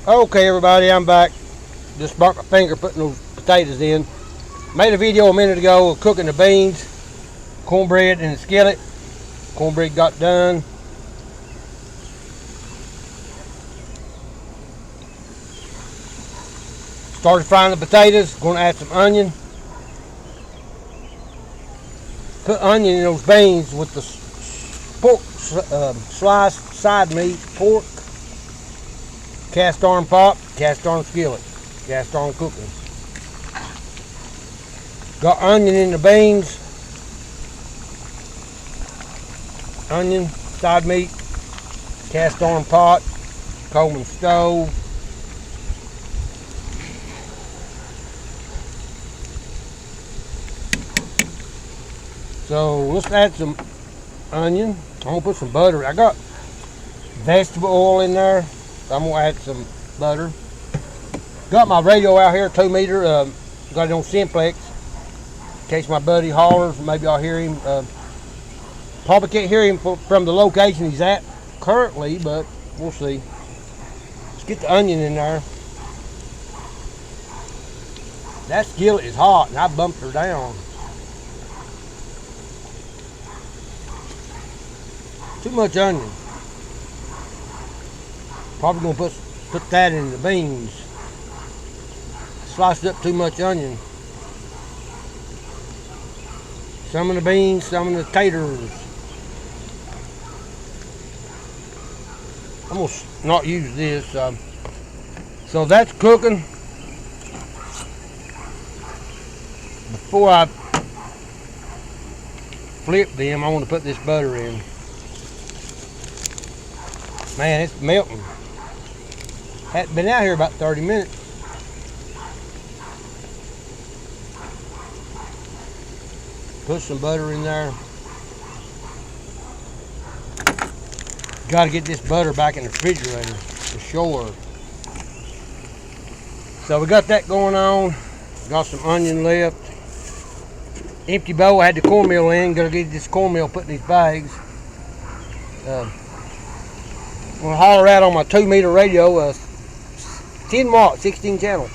Okay, everybody, I'm back. Just burnt my finger putting those potatoes in. Made a video a minute ago of cooking the beans, cornbread in the skillet. Cornbread got done. Started frying the potatoes. Going to add some onion. Put onion in those beans with the pork sliced side meat, pork, cast iron pot, cast iron skillet, cast iron cooking. Got onion in the beans, onion, side meat, cast iron pot, Coleman stove. So let's add some onion. I'm gonna put some butter. I got vegetable oil in there. So I'm gonna add some butter. Got my radio out here, 2 meter. Got it on simplex. In case my buddy hollers, maybe I'll hear him. Probably can't hear him from the location he's at currently, but we'll see. Let's get the onion in there. That skillet is hot, and I bumped her down. Too much onion. Probably gonna put that in the beans. Sliced up too much onion. Some of the beans, some of the taters. I'm gonna not use this. So that's cooking. Before I flip them, I want to put this butter in. Man, it's melting. Hadn't been out here about 30 minutes. Put some butter in there. Got to get this butter back in the refrigerator for sure. So we got that going on. Got some onion left. Empty bowl. I had the cornmeal in. Got to get this cornmeal put in these bags. I'm gonna holler out on my 2 meter radio, 10 watt, 16 channel,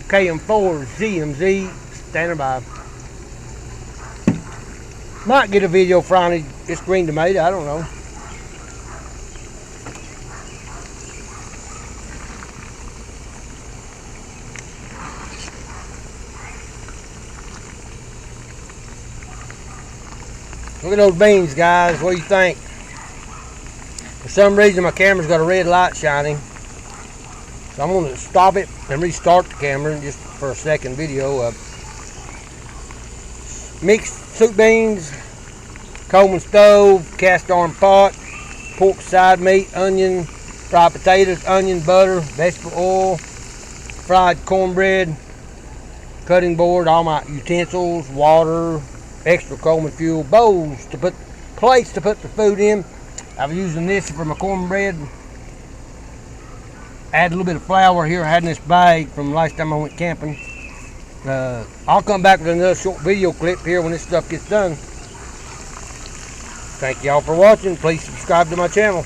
KM4 ZMZ, standing by. Might get a video frying this green tomato, I don't know. Look at those beans, guys. What do you think? For some reason my camera's got a red light shining, so I'm going to stop it and restart the camera just for a second video. Mixed soup beans, Coleman stove, cast iron pot, pork side meat, onion, fried potatoes, onion, butter, vegetable oil, fried cornbread, cutting board, all my utensils, water, extra Coleman fuel, bowls to put, plates to put the food in. I was using this for my cornbread. Add a little bit of flour here. I had in this bag from last time I went camping. I'll come back with another short video clip here when this stuff gets done. Thank y'all for watching. Please subscribe to my channel.